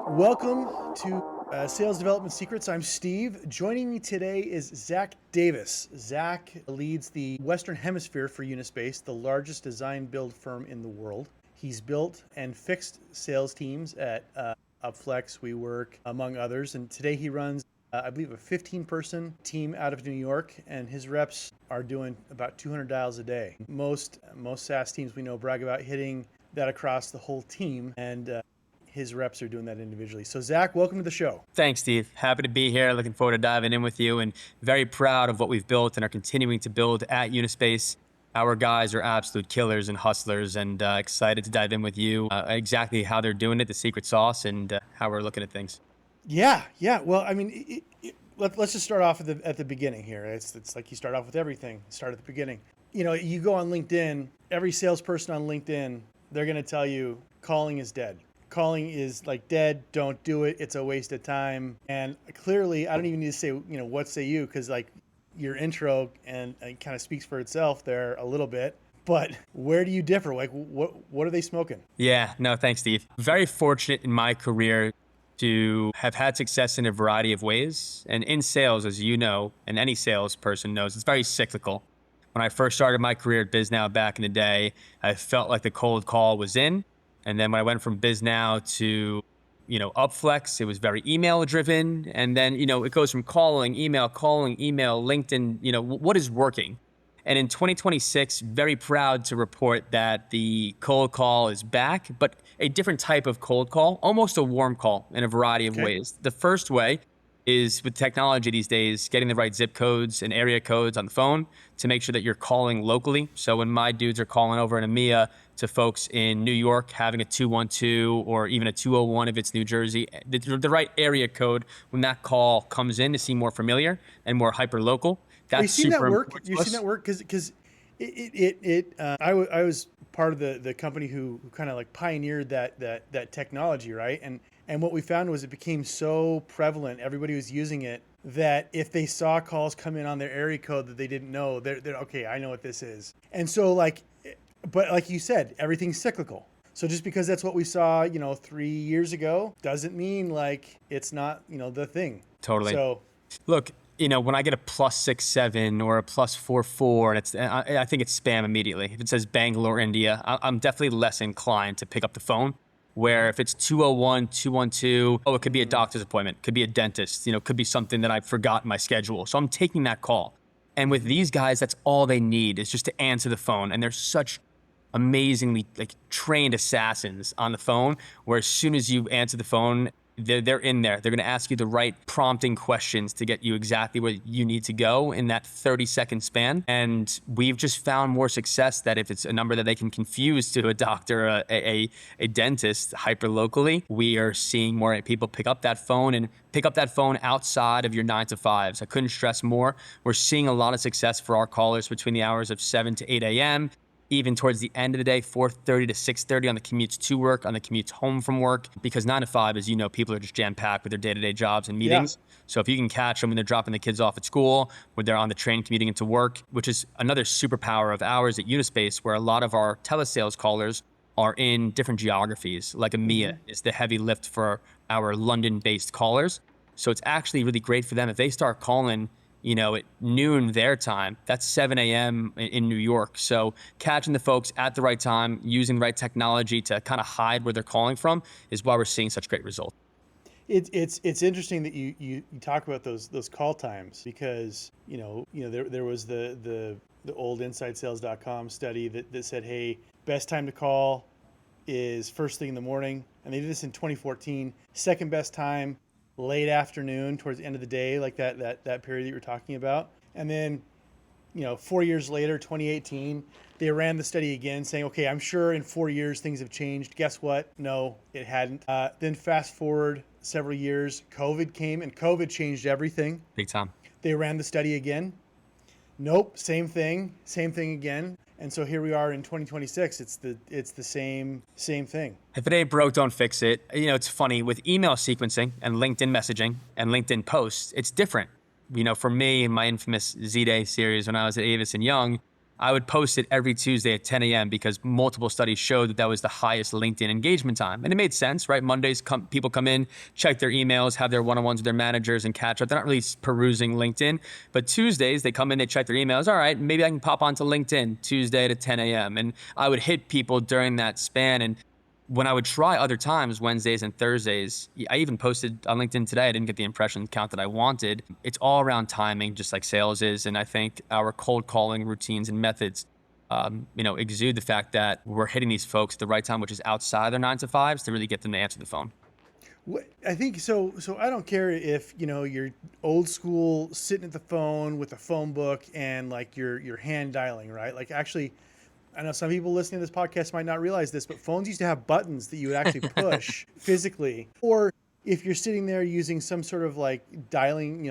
Welcome to Sales Development Secrets. I'm Steve. Joining me today is Zach Davis. Zach leads the Western Hemisphere for Unispace, the largest design build firm in the world. He's built and fixed sales teams at Upflex, WeWork, among others. And today he runs, I believe, a 15-person team out of New York, and his reps are doing about 200 dials a day. Most SaaS teams we know brag about hitting that across the whole team, and his reps are doing that individually. So Zach, welcome to the show. Thanks, Steve. Happy to be here. Looking forward to diving in with you, and very proud of what we've built and are continuing to build at Unispace. Our guys are absolute killers and hustlers, and excited to dive in with you exactly how they're doing it, the secret sauce, and how we're looking at things. Yeah. Well, I mean, let's just start off at the beginning here. It's like you start off with everything. Start at the beginning. You know, you go on LinkedIn. Every salesperson on LinkedIn, they're going to tell you calling is dead. Calling is like dead. Don't do it. It's a waste of time. And clearly, I don't even need to say, what say you? Because like your intro and kind of speaks for itself there a little bit. But where do you differ? Like, what are they smoking? Yeah, no, thanks, Steve. Very fortunate in my career to have had success in a variety of ways. And in sales, as you know, and any salesperson knows, it's very cyclical. When I first started my career at BizNow back in the day, I felt like the cold call was in. And then when I went from BizNow to, Upflex, it was very email driven. And then, it goes from calling, email, LinkedIn, what is working? And in 2026, very proud to report that the cold call is back, but a different type of cold call, almost a warm call in a variety of ways. The first way is with technology these days, getting the right zip codes and area codes on the phone to make sure that you're calling locally. So when my dudes are calling over in EMEA to folks in New York, having a 212 or even a 201 if it's New Jersey, the right area code when that call comes in to seem more familiar and more hyper local. That's You've seen that work? You've seen that work? Because I was part of the company who kind of like pioneered that technology, right? And what we found was it became so prevalent, everybody was using it, that if they saw calls come in on their area code that they didn't know, they're okay, I know what this is. And so but like you said, everything's cyclical. So just because that's what we saw, 3 years ago, doesn't mean like it's not, the thing. Totally. So look, when I get a +67 or a +44, and I think it's spam immediately. If it says Bangalore, India, I'm definitely less inclined to pick up the phone. Where if it's 201, 212, it could be a doctor's appointment, could be a dentist, could be something that I forgot in my schedule. So I'm taking that call. And with these guys, that's all they need is just to answer the phone. And they're such amazingly trained assassins on the phone, where as soon as you answer the phone, they're in there. They're going to ask you the right prompting questions to get you exactly where you need to go in that 30-second span. And we've just found more success that if it's a number that they can confuse to a doctor, a dentist, hyper locally, we are seeing more people pick up that phone and pick up that phone outside of your 9 to 5s. I couldn't stress more. We're seeing a lot of success for our callers between the hours of 7 to 8 a.m., even towards the end of the day, 4:30 to 6:30 on the commutes to work, on the commutes home from work, because 9 to 5, as you know, people are just jam-packed with their day-to-day jobs and meetings. Yeah. So if you can catch them when they're dropping the kids off at school, when they're on the train commuting into work, which is another superpower of ours at Unispace, where a lot of our telesales callers are in different geographies, like EMEA is the heavy lift for our London-based callers. So it's actually really great for them if they start calling at noon their time, that's 7 a.m. in New York. So catching the folks at the right time, using the right technology to kind of hide where they're calling from is why we're seeing such great results. It's interesting that you talk about those call times, because there was the old InsideSales.com study that said, hey, best time to call is first thing in the morning, and they did this in 2014. Second best time, late afternoon, towards the end of the day, like that period that you were talking about. And then, 4 years later, 2018, they ran the study again saying, okay, I'm sure in 4 years things have changed. Guess what? No, it hadn't. Then fast forward several years, COVID came, and COVID changed everything. Big time. They ran the study again. Nope, same thing again. And so here we are in 2026. It's the same thing. If it ain't broke, don't fix it. It's funny with email sequencing and LinkedIn messaging and LinkedIn posts, it's different. For me, in my infamous Z-Day series when I was at Avis and Young, I would post it every Tuesday at 10 a.m. because multiple studies showed that that was the highest LinkedIn engagement time. And it made sense, right? Mondays, people come in, check their emails, have their one-on-ones with their managers and catch up. They're not really perusing LinkedIn. But Tuesdays, they come in, they check their emails. All right, maybe I can pop onto LinkedIn Tuesday at 10 a.m. And I would hit people during that span. And when I would try other times, Wednesdays and Thursdays, I even posted on LinkedIn today, I didn't get the impression count that I wanted. It's all around timing, just like sales is. And I think our cold calling routines and methods, exude the fact that we're hitting these folks at the right time, which is outside their 9 to 5s to really get them to answer the phone. I think so. So I don't care if, you're old school sitting at the phone with a phone book and like you're hand dialing, right? Like actually, I know some people listening to this podcast might not realize this, but phones used to have buttons that you would actually push physically. Or if you're sitting there using some sort of like dialing,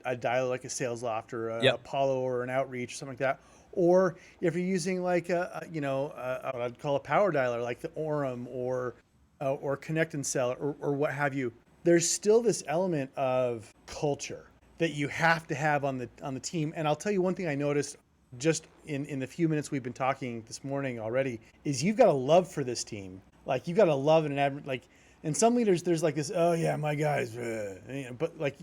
a dial like a SalesLoft or a Apollo or an Outreach or something like that. Or if you're using like what I'd call a power dialer, like the Orem or Connect and Sell or what have you, there's still this element of culture that you have to have on the team. And I'll tell you one thing I noticed just in the few minutes we've been talking this morning already is you've got a love for this team. Like you've got a love and and some leaders, there's like this, oh yeah, my guys, but like,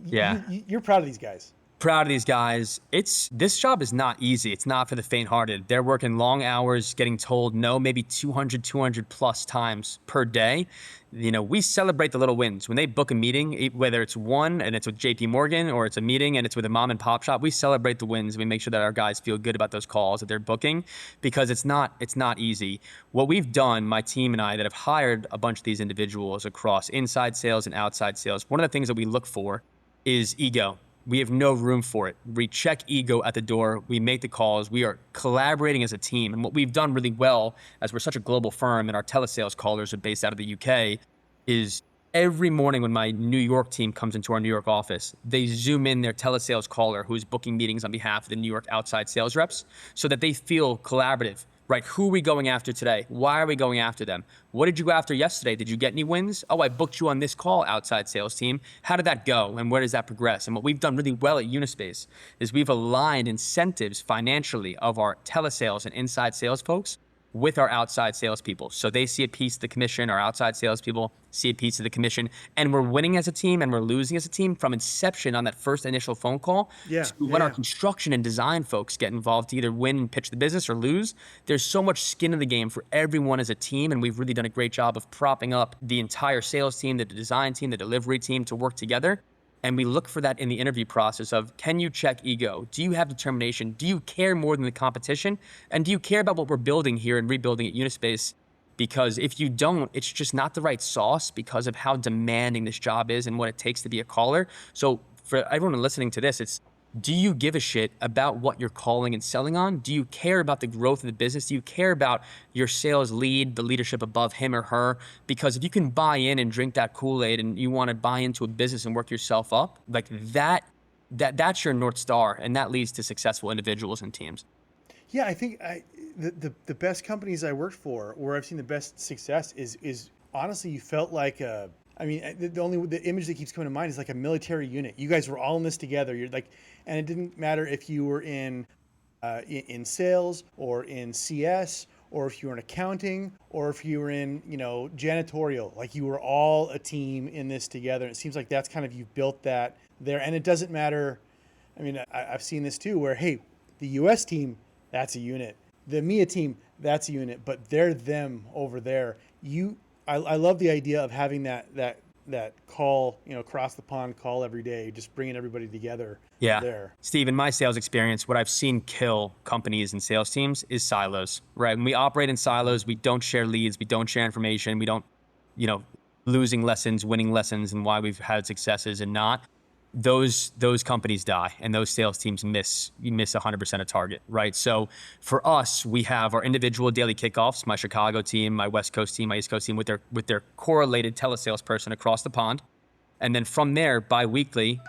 you're proud of these guys. Proud of these guys. This job is not easy. It's not for the faint-hearted. They're working long hours, getting told no, maybe 200 plus times per day. We celebrate the little wins. When they book a meeting, whether it's one and it's with JP Morgan or it's a meeting and it's with a mom and pop shop, we celebrate the wins. We make sure that our guys feel good about those calls that they're booking because it's not easy. What we've done, my team and I that have hired a bunch of these individuals across inside sales and outside sales, one of the things that we look for is ego. We have no room for it. We check ego at the door. We make the calls. We are collaborating as a team. And what we've done really well, as we're such a global firm and our telesales callers are based out of the UK, is every morning when my New York team comes into our New York office, they zoom in their telesales caller who's booking meetings on behalf of the New York outside sales reps so that they feel collaborative. Right, who are we going after today? Why are we going after them? What did you go after yesterday? Did you get any wins? Oh, I booked you on this call, outside sales team. How did that go? And where does that progress? And what we've done really well at Unispace is we've aligned incentives financially of our telesales and inside sales folks with our outside salespeople. So they see a piece of the commission, our outside salespeople see a piece of the commission, and we're winning as a team and we're losing as a team from inception on that first initial phone call. When our construction and design folks get involved to either win and pitch the business or lose, there's so much skin in the game for everyone as a team, and we've really done a great job of propping up the entire sales team, the design team, the delivery team to work together. And we look for that in the interview process of, can you check ego? Do you have determination? Do you care more than the competition? And do you care about what we're building here and rebuilding at Unispace? Because if you don't, it's just not the right sauce because of how demanding this job is and what it takes to be a caller. So for everyone listening to this, it's, do you give a shit about what you're calling and selling on? Do you care about the growth of the business? Do you care about your sales lead, the leadership above him or her? Because if you can buy in and drink that Kool-Aid and you want to buy into a business and work yourself up, like that's your North Star, and that leads to successful individuals and teams. Yeah, I think the best companies I worked for, where I've seen the best success is honestly, you felt like the image that keeps coming to mind is like a military unit. You guys were all in this together. You're like, and it didn't matter if you were in sales or in CS or if you were in accounting or if you were in janitorial. Like you were all a team in this together. And it seems like that's kind of, you've built that there. And it doesn't matter. I mean, I've seen this too, where hey, the US team, that's a unit. The EMEA team, that's a unit. But they're them over there. I love the idea of having that call, across the pond call every day, just bringing everybody together. Yeah. There. Steve, in my sales experience, what I've seen kill companies and sales teams is silos, right? When we operate in silos, we don't share leads, we don't share information, we don't, losing lessons, winning lessons, and why we've had successes and not. Those companies die and those sales teams miss 100% of target, right? So for us, we have our individual daily kickoffs, my Chicago team, my West Coast team, my East Coast team with their correlated telesales person across the pond. And then from there, bi-weekly,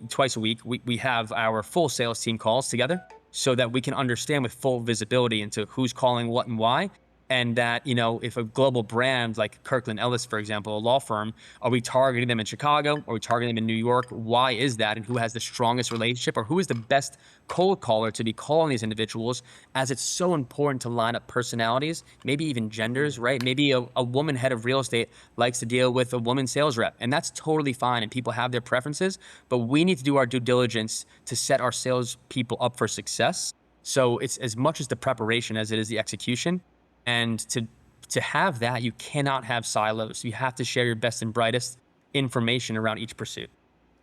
twice a week, we have our full sales team calls together so that we can understand with full visibility into who's calling what and why. And that, if a global brand like Kirkland Ellis, for example, a law firm, are we targeting them in Chicago? Are we targeting them in New York? Why is that? And who has the strongest relationship, or who is the best cold caller to be calling these individuals? As it's so important to line up personalities, maybe even genders, right? Maybe a woman head of real estate likes to deal with a woman sales rep, and that's totally fine. And people have their preferences, but we need to do our due diligence to set our sales people up for success. So it's as much as the preparation as it is the execution. And to have that, you cannot have silos. You have to share your best and brightest information around each pursuit.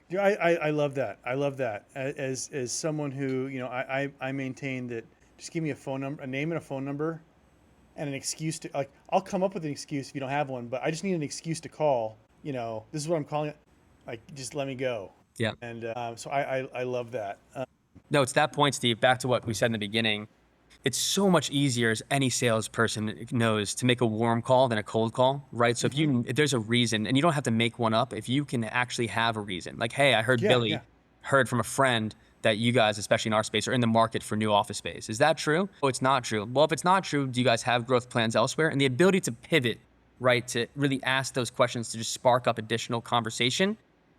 Yeah, I love that. I love that. As someone who, I maintain that just give me a phone number, a name and a phone number, and an excuse to, like, I'll come up with an excuse if you don't have one, but I just need an excuse to call. This is what I'm calling it. Like, just let me go. Yeah. And so I love that. No, it's that point, Steve, back to what we said in the beginning. It's so much easier, as any salesperson knows, to make a warm call than a cold call, right? So if there's a reason, and you don't have to make one up, if you can actually have a reason, like, hey, I heard Billy heard from a friend that you guys, especially in our space, are in the market for new office space. Is that true? Oh, it's not true. Well, if it's not true, do you guys have growth plans elsewhere? And the ability to pivot, right, to really ask those questions to just spark up additional conversation,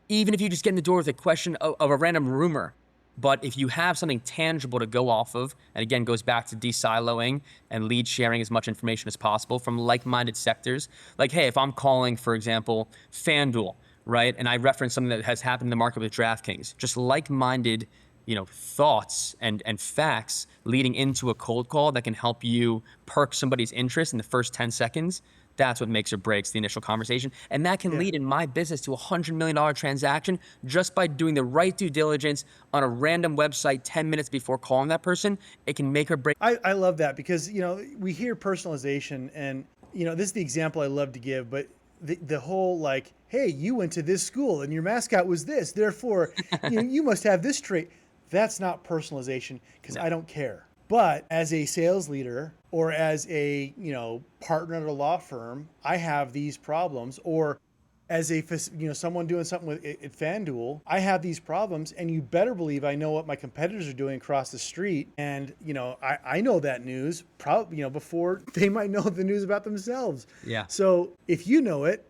even if you just get in the door with a question of a random rumor. But if you have something tangible to go off of, and again, goes back to de-siloing and lead sharing as much information as possible from like-minded sectors. Like, hey, if I'm calling, for example, FanDuel, right? And I reference something that has happened in the market with DraftKings, just like-minded, thoughts and facts leading into a cold call that can help you perk somebody's interest in the first 10 seconds. That's what makes or breaks the initial conversation. And that can lead in my business to a $100 million transaction just by doing the right due diligence on a random website 10 minutes before calling that person. It can make or break. I love that because, we hear personalization and, this is the example I love to give, but the whole like, hey, you went to this school and your mascot was this, therefore, you must have this trait. That's not personalization because I don't care. But as a sales leader or as a, partner at a law firm, I have these problems. Or as a, someone doing something at FanDuel, I have these problems, and you better believe I know what my competitors are doing across the street. And, I know that news probably, before they might know the news about themselves. Yeah. So if you know it,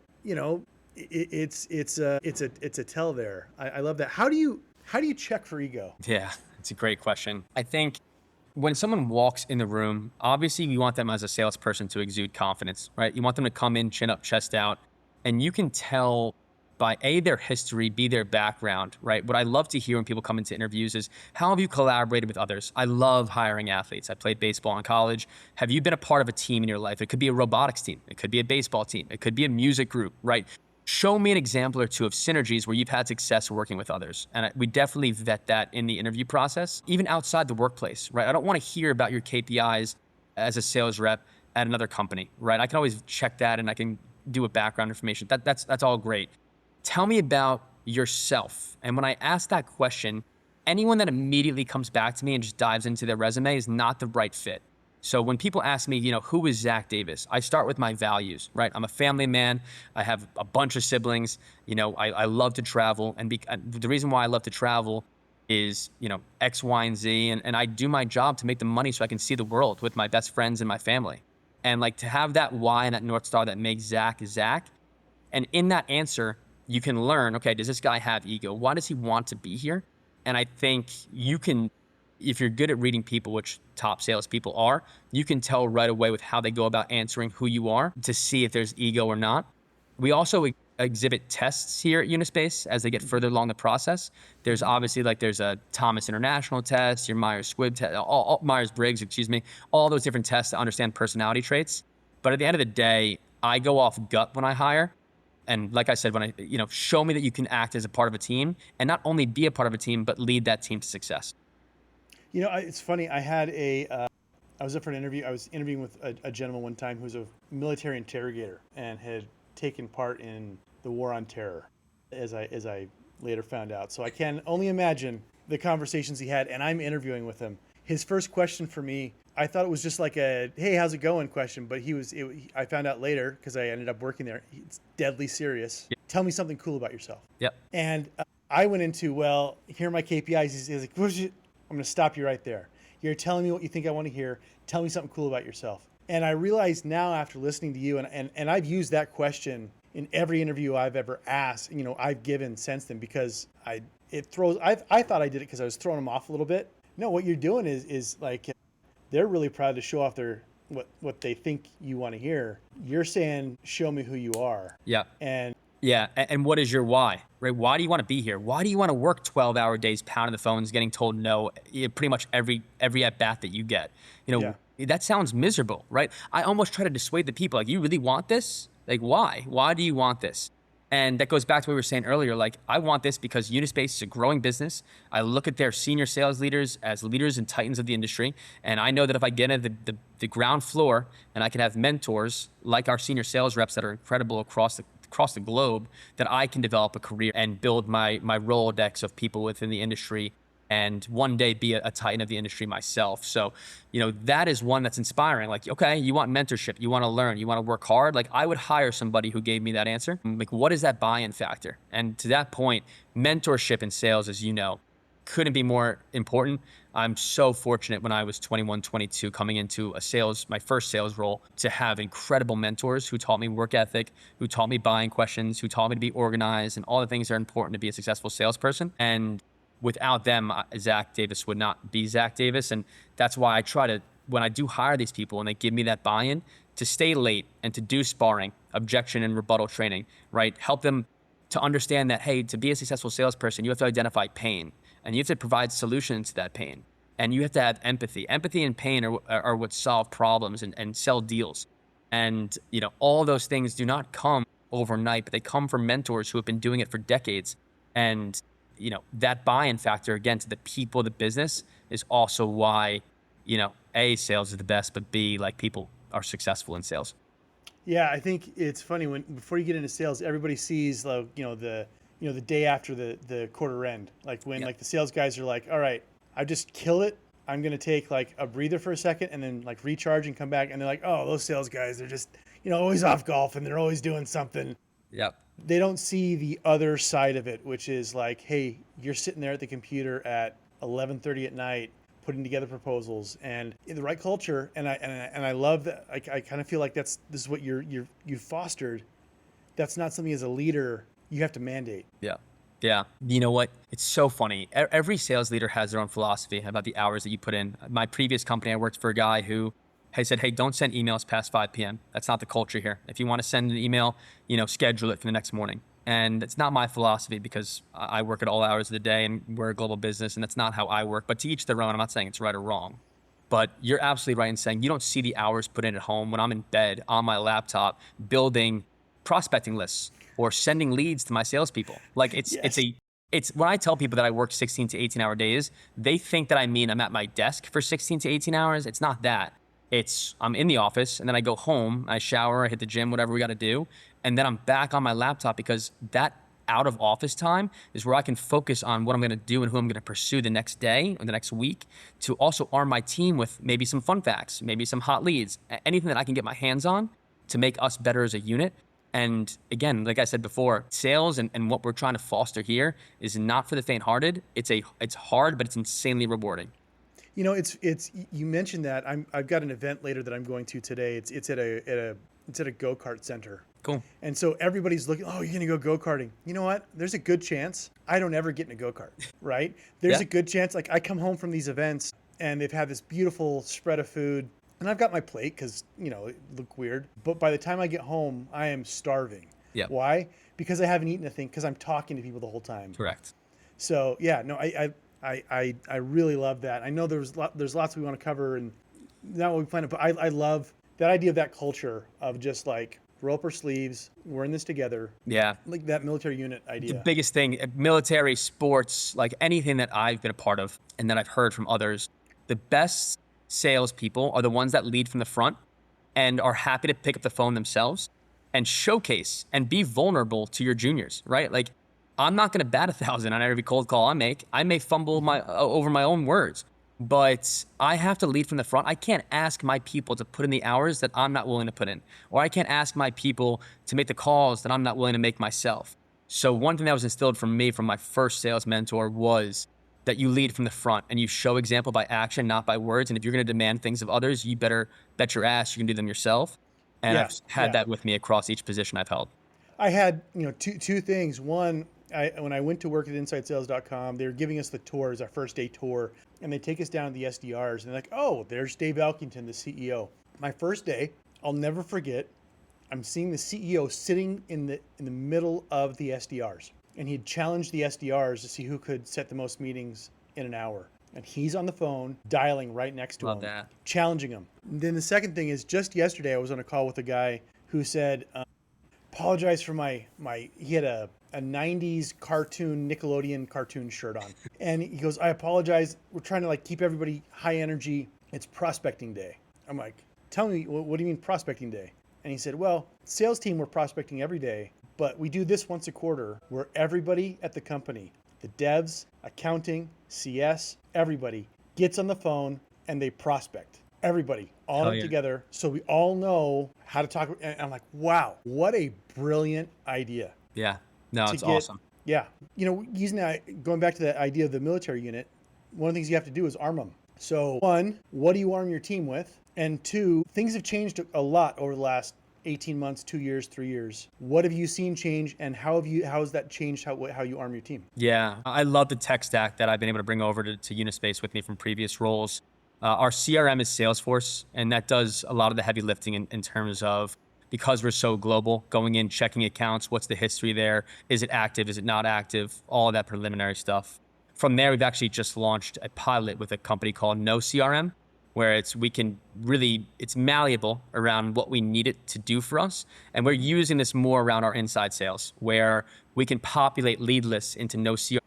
it's a tell there. I love that. How do you check for ego? Yeah, it's a great question. I think when someone walks in the room, obviously you want them as a salesperson to exude confidence, right? You want them to come in, chin up, chest out, and you can tell by A, their history, B, their background, right? What I love to hear when people come into interviews is, how have you collaborated with others? I love hiring athletes. I played baseball in college. Have you been a part of a team in your life? It could be a robotics team. It could be a baseball team. It could be a music group, right? Show me an example or two of synergies where you've had success working with others. And we definitely vet that in the interview process, even outside the workplace, right? I don't want to hear about your KPIs as a sales rep at another company, right? I can always check that and I can do a background information. That's all great. Tell me about yourself. And when I ask that question, anyone that immediately comes back to me and just dives into their resume is not the right fit. So when people ask me, who is Zach Davis? I start with my values, right? I'm a family man. I have a bunch of siblings. I love to travel. And the reason why I love to travel is, X, Y, and Z. And I do my job to make the money so I can see the world with my best friends and my family. And like, to have that why and that North Star that makes Zach Zach. And in that answer, you can learn, okay, does this guy have ego? Why does he want to be here? And I think you can, if you're good at reading people, which top salespeople are, you can tell right away with how they go about answering who you are to see if there's ego or not. We also exhibit tests here at Unispace as they get further along the process. There's obviously there's a Thomas International test, your Myers-Squibb test, Myers-Briggs, all those different tests to understand personality traits. But at the end of the day, I go off gut when I hire. And like I said, when show me that you can act as a part of a team and not only be a part of a team, but lead that team to success. It's funny. I was up for an interview. I was interviewing with a gentleman one time who's a military interrogator and had taken part in the war on terror, as I later found out. So I can only imagine the conversations he had, and I'm interviewing with him. His first question for me, I thought it was just like a, hey, how's it going question, but I found out later, because I ended up working there, it's deadly serious. Yep. Tell me something cool about yourself. Yep. And I went into, well, here are my KPIs. He's like, I'm going to stop you right there. You're telling me what you think I want to hear. Tell me something cool about yourself. And I realize now after listening to you, and I've used that question in every interview I've ever asked, I've given since then, because I thought I did it because I was throwing them off a little bit. No, what you're doing is like, they're really proud to show off what they think you want to hear. You're saying, show me who you are. Yeah. And Yeah, and what is your why, right? Why do you want to be here? Why do you want to work 12-hour days, pounding the phones, getting told no, pretty much every at bat that you get? That sounds miserable, right? I almost try to dissuade the people, like, you really want this? Like, why? Why do you want this? And that goes back to what we were saying earlier. Like, I want this because Unispace is a growing business. I look at their senior sales leaders as leaders and titans of the industry. And I know that if I get into the ground floor and I can have mentors like our senior sales reps that are incredible across the globe, that I can develop a career and build my Rolodex of people within the industry and one day be a titan of the industry myself. So, that is one that's inspiring. Like, okay, you want mentorship, you want to learn, you want to work hard. Like, I would hire somebody who gave me that answer. Like, what is that buy-in factor? And to that point, mentorship in sales, as you know, couldn't be more important. I'm so fortunate when I was 21, 22, coming into my first sales role, to have incredible mentors who taught me work ethic, who taught me buying questions, who taught me to be organized and all the things that are important to be a successful salesperson. And without them, Zach Davis would not be Zach Davis. And that's why I try to, when I do hire these people and they give me that buy-in, to stay late and to do sparring, objection and rebuttal training, right? Help them to understand that, hey, to be a successful salesperson, you have to identify pain and you have to provide solutions to that pain. And you have to have empathy. Empathy and pain are what solve problems and sell deals. And, all those things do not come overnight, but they come from mentors who have been doing it for decades. And, that buy-in factor, again, to the people, the business, is also why, A, sales is the best, but B, like, people are successful in sales. yeah, I think it's funny before you get into sales, everybody sees the day after the quarter end, like when like the sales guys are like, all right, I just kill it. I'm going to take like a breather for a second and then like recharge and come back. And they're like, oh, those sales guys, they're just, always off golf and they're always doing something. Yep. They don't see the other side of it, which is like, hey, you're sitting there at the computer at 11:30 at night, putting together proposals and in the right culture. And I love that. I kind of feel like this is what you've fostered. That's not something as a leader you have to mandate. Yeah. Yeah. You know what? It's so funny. Every sales leader has their own philosophy about the hours that you put in. My previous company, I worked for a guy who said, hey, don't send emails past 5 p.m. That's not the culture here. If you want to send an email, schedule it for the next morning. And it's not my philosophy because I work at all hours of the day and we're a global business and that's not how I work. But to each their own. I'm not saying it's right or wrong. But you're absolutely right in saying you don't see the hours put in at home when I'm in bed on my laptop building prospecting lists or sending leads to my salespeople. Like it's when I tell people that I work 16 to 18 hour days, they think that I mean I'm at my desk for 16 to 18 hours. It's not that. It's I'm in the office and then I go home, I shower, I hit the gym, whatever we got to do. And then I'm back on my laptop because that out of office time is where I can focus on what I'm going to do and who I'm going to pursue the next day or the next week, to also arm my team with maybe some fun facts, maybe some hot leads, anything that I can get my hands on to make us better as a unit. And again, like I said before, sales and what we're trying to foster here is not for the faint-hearted. It's hard, but it's insanely rewarding. It's you mentioned that I've got an event later that I'm going to today. It's at a go-kart center. Cool. And so everybody's looking, oh, you're going to go go-karting. You know what? There's a good chance I don't ever get in a go-kart, right? There's a good chance, like I come home from these events and they've had this beautiful spread of food and I've got my plate because, it look weird. But by the time I get home, I am starving. Yeah. Why? Because I haven't eaten a thing because I'm talking to people the whole time. Correct. So yeah, no, I really love that. I know there's lots we want to cover and not what we plan to, but I love that idea of that culture of just like roll up our sleeves, we're in this together. Yeah. Like that military unit idea. The biggest thing, military, sports, like anything that I've been a part of and that I've heard from others, the best salespeople are the ones that lead from the front and are happy to pick up the phone themselves and showcase and be vulnerable to your juniors, right? Like I'm not going to bat 1,000 on every cold call I make. I may fumble over my own words, but I have to lead from the front. I can't ask my people to put in the hours that I'm not willing to put in, or I can't ask my people to make the calls that I'm not willing to make myself. So one thing that was instilled from me from my first sales mentor was that you lead from the front and you show example by action, not by words. And if you're going to demand things of others, you better bet your ass you can do them yourself. And Yeah, I've had yeah. that with me across each position I've held. I had, two things. One, when I went to work at InsideSales.com, they were giving us the tours, our first day tour, and they take us down to the SDRs, and they're like, "Oh, there's Dave Elkington, the CEO." My first day, I'll never forget. I'm seeing the CEO sitting in the middle of the SDRs, and he'd challenged the SDRs to see who could set the most meetings in an hour. And he's on the phone dialing right next to Love him, that. challenging him. And then the second thing is, just yesterday I was on a call with a guy who said, apologize for he had a 90s cartoon, Nickelodeon cartoon shirt on. And he goes, I apologize. We're trying to keep everybody high energy. It's prospecting day. I'm like, tell me, what do you mean prospecting day? And he said, well, sales team, we're prospecting every day, but we do this once a quarter where everybody at the company, the devs, accounting, CS, everybody gets on the phone and they prospect. Everybody, all Hell yeah. together, so we all know how to talk. And I'm like, wow, what a brilliant idea. Yeah. No, it's get- awesome. Yeah. Using that, going back to that idea of the military unit, one of the things you have to do is arm them. So one, what do you arm your team with? And two, things have changed a lot over the last 18 months, 2 years, 3 years. What have you seen change, and how has that changed how you arm your team? Yeah, I love the tech stack that I've been able to bring over to Unispace with me from previous roles. Our CRM is Salesforce, and that does a lot of the heavy lifting in terms of, because we're so global, going in, checking accounts, what's the history there? Is it active? Is it not active? All of that preliminary stuff. From there, we've actually just launched a pilot with a company called No CRM, where it's malleable around what we need it to do for us. And we're using this more around our inside sales, where we can populate lead lists into No CRM,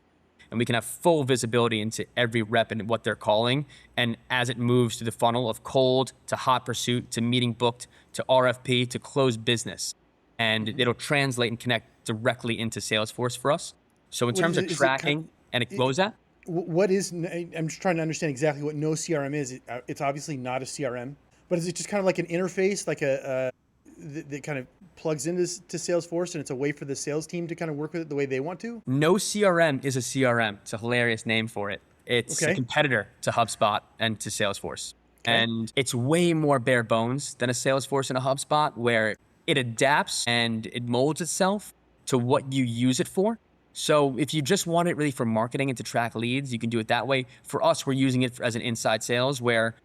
and we can have full visibility into every rep and what they're calling. And as it moves through the funnel of cold to hot pursuit to meeting booked to RFP to closed business, and it'll translate and connect directly into Salesforce for us. So in terms of tracking, what was that? What is, I'm just trying to understand exactly what No CRM is. It's obviously not a CRM, but is it just kind of like an interface, like that kind of plugs into Salesforce, and it's a way for the sales team to kind of work with it the way they want to? No CRM is a CRM. It's a hilarious name for it. It's a competitor to HubSpot and to Salesforce. Okay. And it's way more bare bones than a Salesforce and a HubSpot, where it adapts and it molds itself to what you use it for. So if you just want it really for marketing and to track leads, you can do it that way. For us, we're using it as an inside sales, where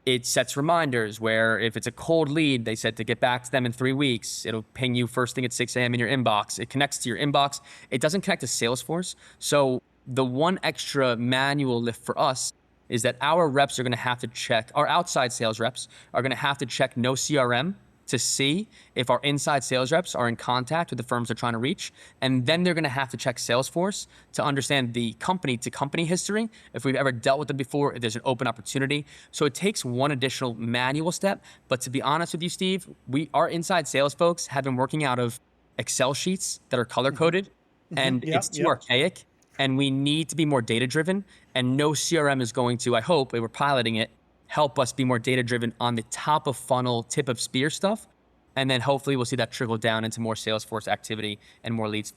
it sets reminders, where if it's a cold lead, they said to get back to them in 3 weeks. It'll ping you first thing at 6 a.m. in your inbox. It connects to your inbox. It doesn't connect to Salesforce. So the one extra manual lift for us is that our reps are going to have to check, our outside sales reps are going to have to check No CRM to see if our inside sales reps are in contact with the firms they're trying to reach. And then they're going to have to check Salesforce to understand the company to company history, if we've ever dealt with them before, if there's an open opportunity. So it takes one additional manual step. But to be honest with you, Steve, our inside sales folks have been working out of Excel sheets that are color coded, and it's too archaic. And we need to be more data driven. And No CRM is going to, I hope, we're piloting it, help us be more data driven on the top of funnel, tip of spear stuff. And then hopefully we'll see that trickle down into more Salesforce activity and more leads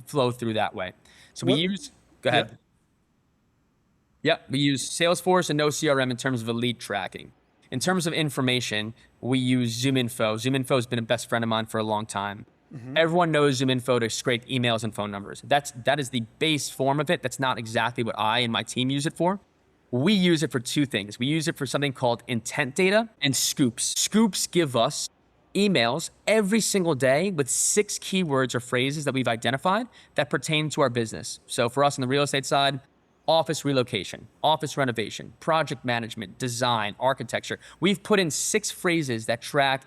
flow through that way. So go ahead. We use Salesforce and No CRM in terms of a lead tracking. In terms of information, we use ZoomInfo. ZoomInfo has been a best friend of mine for a long time. Mm-hmm. Everyone knows ZoomInfo to scrape emails and phone numbers. That is the base form of it. That's not exactly what I and my team use it for. We use it for two things. We use it for something called intent data and scoops. Scoops give us emails every single day with 6 keywords or phrases that we've identified that pertain to our business. So for us on the real estate side, office relocation, office renovation, project management, design, architecture. We've put in 6 phrases that track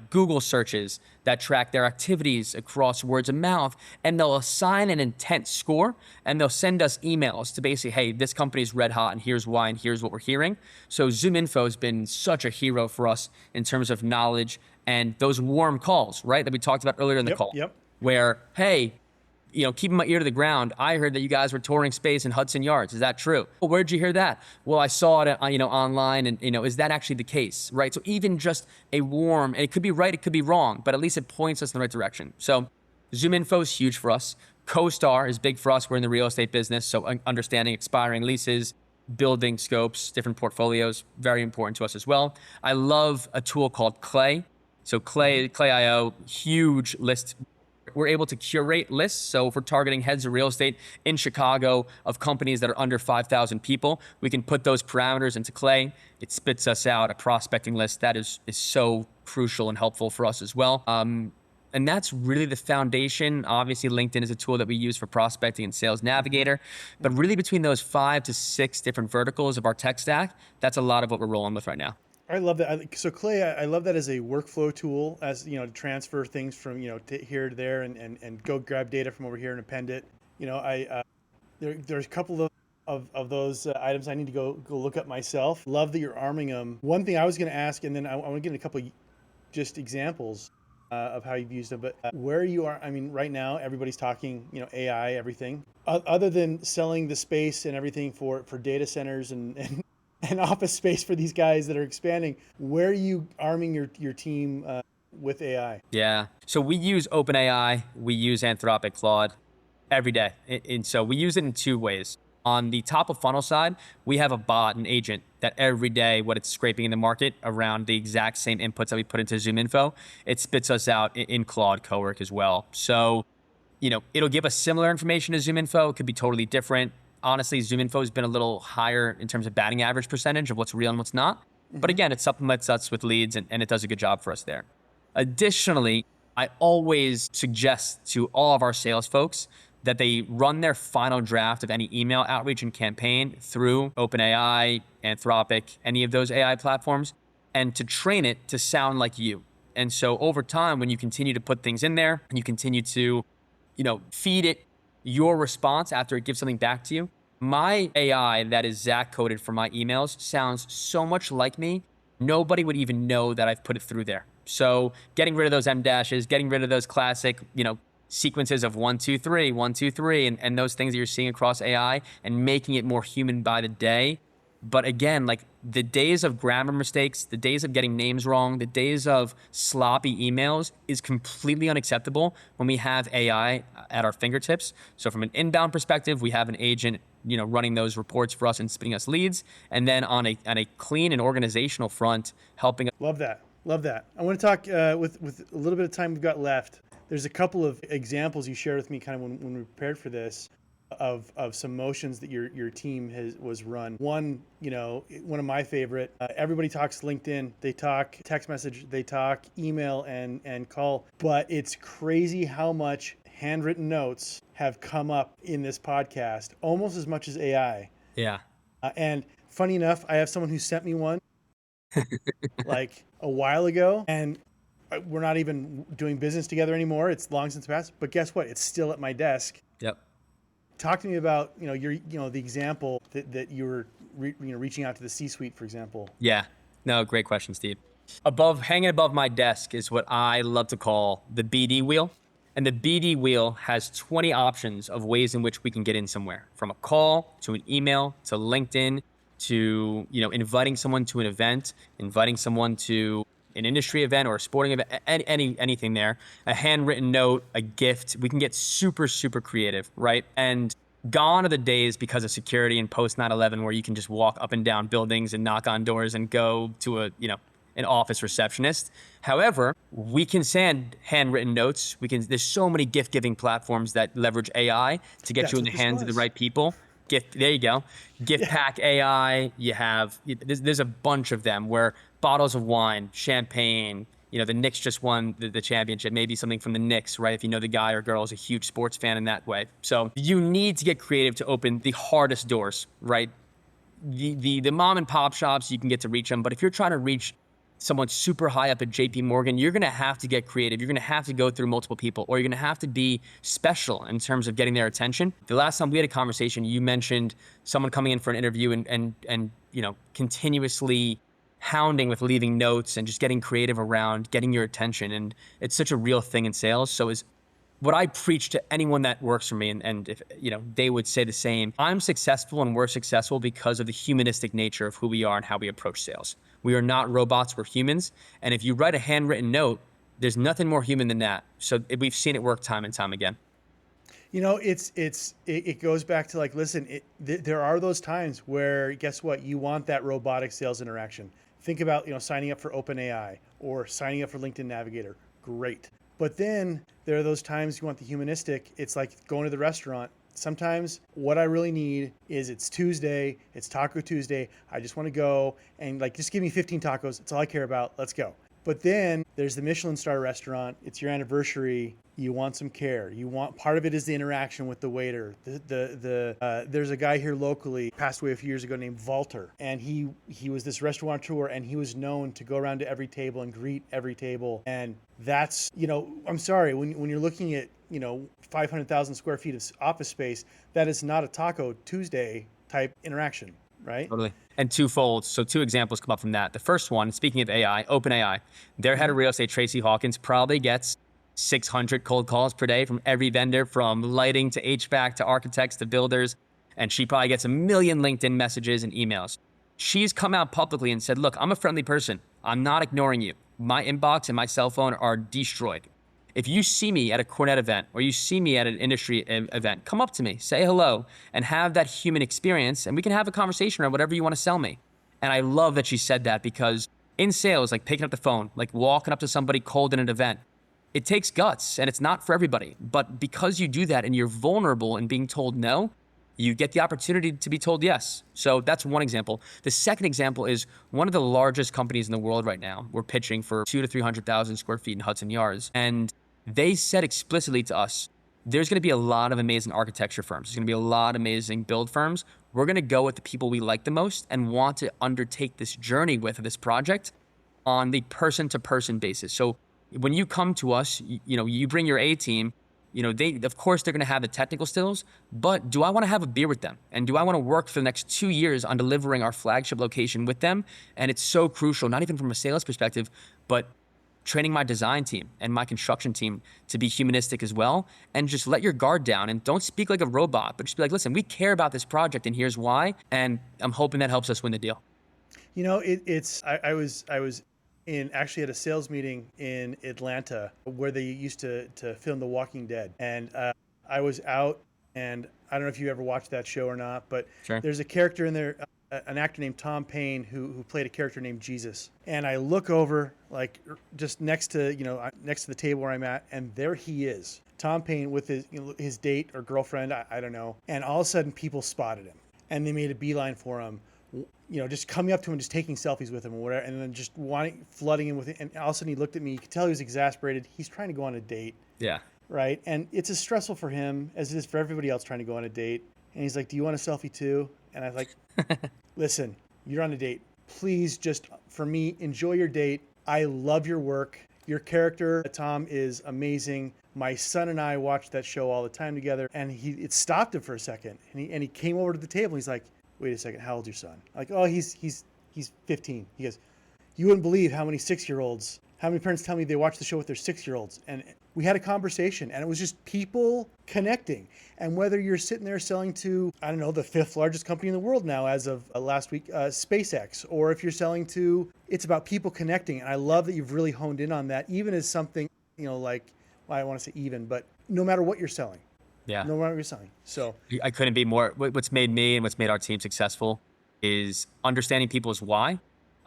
Google searches, that track their activities across words of mouth, and they'll assign an intent score, and they'll send us emails to basically, hey, this company's red hot, and here's why, and here's what we're hearing. So ZoomInfo has been such a hero for us in terms of knowledge and those warm calls, right, that we talked about earlier in the call, where, hey, keeping my ear to the ground, I heard that you guys were touring space in Hudson Yards. Is that true? Well, where'd you hear that? Well, I saw it, online, and, is that actually the case, right? So even just a warm, and it could be right, it could be wrong, but at least it points us in the right direction. So ZoomInfo is huge for us. CoStar is big for us. We're in the real estate business, so understanding expiring leases, building scopes, different portfolios, very important to us as well. I love a tool called Clay. So Clay.io, huge list. We're able to curate lists. So if we're targeting heads of real estate in Chicago of companies that are under 5,000 people, we can put those parameters into Clay. It spits us out a prospecting list that is so crucial and helpful for us as well. And that's really the foundation. Obviously, LinkedIn is a tool that we use for prospecting and Sales Navigator. But really between those 5 to 6 different verticals of our tech stack, that's a lot of what we're rolling with right now. I love that. So Clay, I love that as a workflow tool, as to transfer things from here to there, and go grab data from over here and append it. There's a couple of those items I need to go look up myself. Love that you're arming them. One thing I was going to ask, and then I want to get a couple just examples of how you've used them, but where you are, I mean, right now everybody's talking, AI, everything. Other than selling the space and everything for data centers and office space for these guys that are expanding, where are you arming your team with AI? Yeah. So we use OpenAI, we use Anthropic Claude every day. And so we use it in 2 ways. On the top of funnel side, we have a bot, an agent, that every day what it's scraping in the market around the exact same inputs that we put into ZoomInfo, it spits us out in Claude Cowork as well. So, it'll give us similar information to ZoomInfo. It could be totally different. Honestly, ZoomInfo has been a little higher in terms of batting average percentage of what's real and what's not. But again, it supplements us with leads and it does a good job for us there. Additionally, I always suggest to all of our sales folks that they run their final draft of any email outreach and campaign through OpenAI, Anthropic, any of those AI platforms, and to train it to sound like you. And so over time, when you continue to put things in there and you continue to, feed it your response after it gives something back to you, my AI that is Zach coded for my emails sounds so much like me, nobody would even know that I've put it through there. So getting rid of those M dashes, getting rid of those classic, sequences of 1, 2, 3, 1, 2, 3, and those things that you're seeing across AI, and making it more human by the day. But again, like the days of grammar mistakes, the days of getting names wrong, the days of sloppy emails is completely unacceptable when we have AI at our fingertips. So from an inbound perspective, we have an agent, running those reports for us and spitting us leads. And then on a clean and organizational front, helping us. Love that. I want to talk with a little bit of time we've got left. There's a couple of examples you shared with me kind of when we prepared for this of some motions that your team was run. One, one of my favorite, everybody talks LinkedIn, they talk text message, they talk email and call, but it's crazy how much handwritten notes have come up in this podcast, almost as much as AI. Yeah. And funny enough, I have someone who sent me one like a while ago, and we're not even doing business together anymore. It's long since passed, but guess what? It's still at my desk. Yep. Talk to me about, your, the example that you were, reaching out to the C-suite, for example. Yeah. No, great question, Steve. Hanging above my desk is what I love to call the BD wheel. And the BD wheel has 20 options of ways in which we can get in somewhere, from a call to an email to LinkedIn to, inviting someone to an event, inviting someone to an industry event or a sporting event, anything there, a handwritten note, a gift. We can get super, super creative, right? And gone are the days because of security and post 9/11 where you can just walk up and down buildings and knock on doors and go to an office receptionist. However, we can send handwritten notes. There's so many gift giving platforms that leverage AI to get you in the hands of the right people. There you go. Gift Pack AI. There's a bunch of them where bottles of wine, champagne, the Knicks just won the championship, maybe something from the Knicks, right? If you know the guy or girl is a huge sports fan in that way. So you need to get creative to open the hardest doors, right? The mom and pop shops, you can get to reach them. But if you're trying to reach someone super high up at JP Morgan, you're going to have to get creative. You're going to have to go through multiple people, or you're going to have to be special in terms of getting their attention. The last time we had a conversation, you mentioned someone coming in for an interview and continuously hounding with leaving notes and just getting creative around getting your attention. And it's such a real thing in sales. So is what I preach to anyone that works for me, and if they would say the same. I'm successful and we're successful because of the humanistic nature of who we are and how we approach sales. We are not robots, we're humans. And if you write a handwritten note, there's nothing more human than that. So we've seen it work time and time again. It goes back to like, listen, there are those times where guess what? You want that robotic sales interaction. Think about, signing up for OpenAI or signing up for LinkedIn Navigator. Great. But then there are those times you want the humanistic. It's like going to the restaurant. Sometimes what I really need is it's Tuesday, it's Taco Tuesday. I just want to go and like, just give me 15 tacos. That's all I care about. Let's go. But then there's the Michelin star restaurant. It's your anniversary. You want some care. You want, part of it is the interaction with the waiter. There's a guy here locally, passed away a few years ago, named Walter, and he was this restaurateur, and he was known to go around to every table and greet every table. And that's, I'm sorry, when you're looking at 500,000 square feet of office space, that is not a Taco Tuesday type interaction, right? Totally. And twofold. So two examples come up from that. The first one, speaking of AI, OpenAI, their head of real estate, Tracy Hawkins, probably gets 600 cold calls per day from every vendor, from lighting to HVAC to architects to builders. And she probably gets 1 million LinkedIn messages and emails. She's come out publicly and said, look, I'm a friendly person. I'm not ignoring you. My inbox and my cell phone are destroyed. If you see me at a Cornet event or you see me at an industry event, come up to me, say hello, and have that human experience, and we can have a conversation around whatever you want to sell me. And I love that she said that, because in sales, like picking up the phone, like walking up to somebody cold in an event, it takes guts and it's not for everybody. But because you do that and you're vulnerable in being told no, you get the opportunity to be told yes. So that's one example. The second example is one of the largest companies in the world right now. We're pitching for 200,000 to 300,000 square feet in Hudson Yards. And they said explicitly to us, there's going to be a lot of amazing architecture firms. There's going to be a lot of amazing build firms. We're going to go with the people we like the most and want to undertake this journey with this project on the person-to-person basis. So when you come to us, you bring your A team, of course they're going to have the technical skills, but do I want to have a beer with them? And do I want to work for the next 2 years on delivering our flagship location with them? And it's so crucial, not even from a sales perspective, but training my design team and my construction team to be humanistic as well, and just let your guard down and don't speak like a robot, but just be like, listen, we care about this project and here's why. And I'm hoping that helps us win the deal. I was actually at a sales meeting in Atlanta where they used to film The Walking Dead. And I was out, and I don't know if you ever watched that show or not, but Sure. There's a character in there, an actor named Tom Payne who played a character named Jesus. And I look over, like just next to the table where I'm at, and there he is, Tom Payne with his date or girlfriend, I don't know. And all of a sudden people spotted him and they made a beeline for him, just coming up to him, just taking selfies with him or whatever, and then just flooding him with it. And all of a sudden he looked at me, you could tell he was exasperated. He's trying to go on a date. Yeah. Right. And it's as stressful for him as it is for everybody else trying to go on a date. And he's like, do you want a selfie too? And I was like, listen, you're on a date. Please just, for me, enjoy your date. I love your work. Your character, Tom, is amazing. My son and I watch that show all the time together. And it stopped him for a second. And he came over to the table. He's like, wait a second, how old's your son? I'm like, oh, he's 15. He goes, you wouldn't believe how many parents tell me they watch the show with their 6-year-olds. And we had a conversation, and it was just people connecting. And whether you're sitting there selling to, I don't know, the 5th largest company in the world now as of last week, SpaceX, or if you're selling to, it's about people connecting. And I love that you've really honed in on that, even as something, like, well, I don't want to say even, but no matter what you're selling. Yeah. No matter what you're selling. So I couldn't be more. What's made me and what's made our team successful is understanding people's why.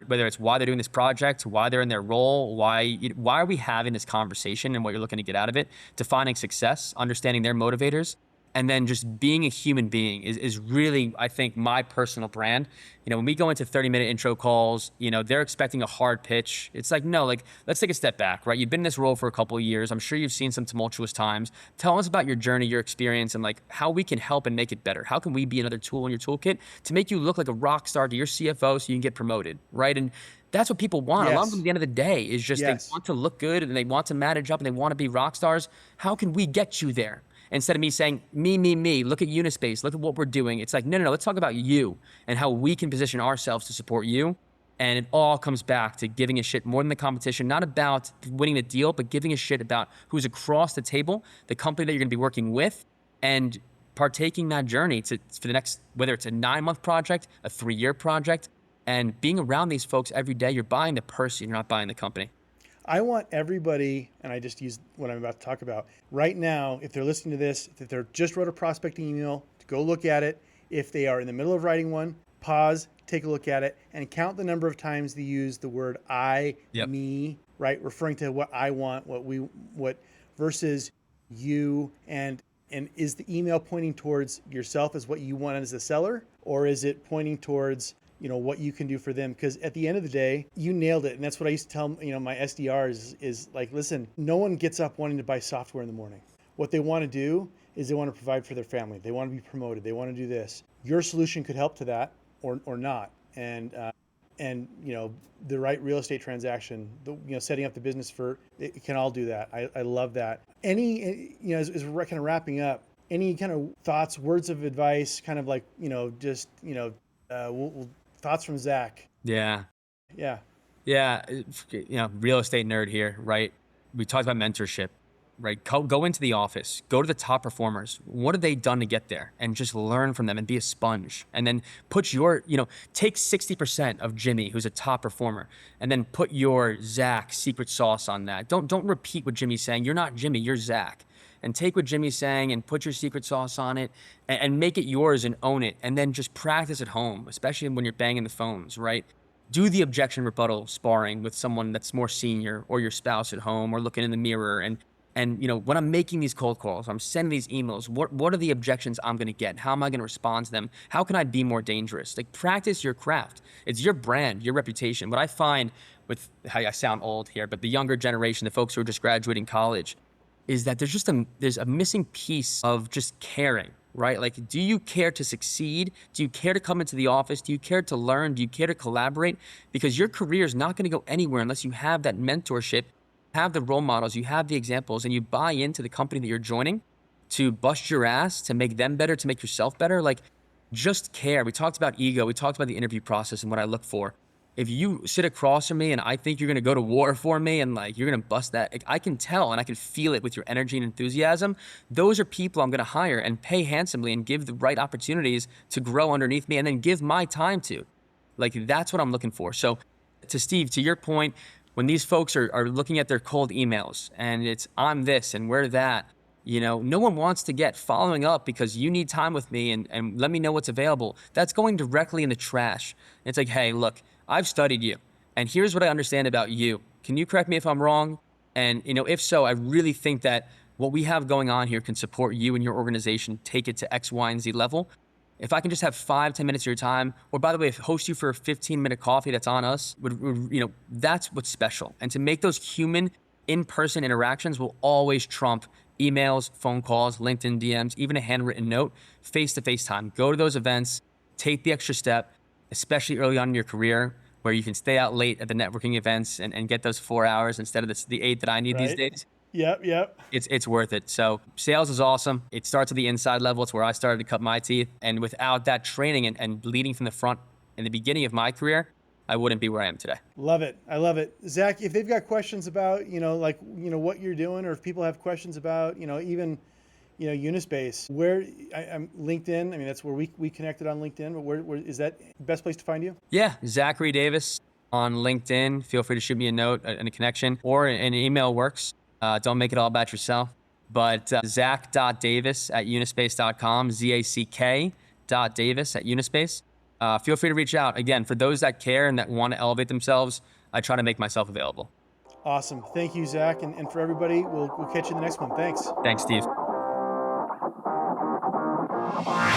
Whether it's why they're doing this project, why they're in their role, why are we having this conversation and what you're looking to get out of it, defining success, understanding their motivators, and then just being a human being is really, I think, my personal brand. When we go into 30-minute intro calls, they're expecting a hard pitch. It's like, no, let's take a step back, right? You've been in this role for a couple of years. I'm sure you've seen some tumultuous times. Tell us about your journey, your experience, and how we can help and make it better. How can we be another tool in your toolkit to make you look like a rock star to your CFO so you can get promoted, right? And that's what people want. Yes. A lot of them at the end of the day is just Yes. They want to look good and they want to manage up and they want to be rock stars. How can we get you there? Instead of me saying, me, look at Unispace, look at what we're doing. It's like, no, let's talk about you and how we can position ourselves to support you. And it all comes back to giving a shit more than the competition, not about winning the deal, but giving a shit about who's across the table, the company that you're going to be working with, and partaking that journey for the next, whether it's a 9-month project, a 3-year project, and being around these folks every day. You're buying the person, you're not buying the company. I want everybody, and I just use what I'm about to talk about right now, if they're listening to this, if they're just wrote a prospecting email, to go look at it. If they are in the middle of writing one, pause, take a look at it, and count the number of times they use the word I, Yep. me, right? Referring to what I want, what versus you, and is the email pointing towards yourself as what you want as a seller, or is it pointing towards what you can do for them? Because at the end of the day, you nailed it. And that's what I used to tell my SDRs is like, listen, no one gets up wanting to buy software in the morning. What they want to do is they want to provide for their family. They want to be promoted. They want to do this. Your solution could help to that or not. And the right real estate transaction, setting up the business it can all do that. I love that. Any, as we're kind of wrapping up, any kind of thoughts, words of advice, kind of like, thoughts from Zach? Yeah. Yeah. Yeah. Real estate nerd here, right? We talked about mentorship, right? Go into the office, go to the top performers. What have they done to get there? And just learn from them and be a sponge. And then put take 60% of Jimmy, who's a top performer, and then put your Zach secret sauce on that. Don't repeat what Jimmy's saying. You're not Jimmy, you're Zach. And take what Jimmy's saying and put your secret sauce on it and make it yours and own it. And then just practice at home, especially when you're banging the phones, right? Do the objection rebuttal sparring with someone that's more senior, or your spouse at home, or looking in the mirror. And when I'm making these cold calls, I'm sending these emails, what are the objections I'm going to get? How am I going to respond to them? How can I be more dangerous? Like, practice your craft. It's your brand, your reputation. What I find with, how I sound old here, but the younger generation, the folks who are just graduating college, is that there's a missing piece of just caring, right? Like, do you care to succeed? Do you care to come into the office? Do you care to learn? Do you care to collaborate? Because your career is not going to go anywhere unless you have that mentorship, have the role models, you have the examples, and you buy into the company that you're joining to bust your ass, to make them better, to make yourself better. Like, just care. We talked about ego. We talked about the interview process and what I look for. If you sit across from me and I think you're going to go to war for me and like you're going to bust that, I can tell and I can feel it with your energy and enthusiasm. Those are people I'm going to hire and pay handsomely and give the right opportunities to grow underneath me and then give my time to. Like, that's what I'm looking for. So to Steve, to your point, when these folks are looking at their cold emails and it's I'm this and we're that, no one wants to get following up because you need time with me and let me know what's available. That's going directly in the trash. It's like, hey, look, I've studied you, and here's what I understand about you. Can you correct me if I'm wrong? And, if so, I really think that what we have going on here can support you and your organization take it to X, Y, and Z level. If I can just have 5-10 minutes of your time, or by the way, if host you for a 15-minute coffee, that's on us, that's what's special. And to make those human in-person interactions will always trump emails, phone calls, LinkedIn DMs, even a handwritten note, face-to-face time. Go to those events, take the extra step, especially early on in your career, where you can stay out late at the networking events and get those 4 hours instead of the 8 that I need these days. Yep. It's worth it. So sales is awesome. It starts at the inside level. It's where I started to cut my teeth. And without that training and leading from the front in the beginning of my career, I wouldn't be where I am today. Love it. I love it. Zach, if they've got questions about, what you're doing, or if people have questions about, even Unispace, where I'm LinkedIn. I mean, that's where we connected on LinkedIn, but where is that the best place to find you? Yeah. Zachary Davis on LinkedIn. Feel free to shoot me a note and a connection, or an email works. Don't make it all about yourself, but zach.davis@unispace.com, ZACK.davis@unispace. Feel free to reach out. Again, for those that care and that want to elevate themselves, I try to make myself available. Awesome. Thank you, Zach. And for everybody, we'll catch you in the next one. Thanks. Thanks, Steve.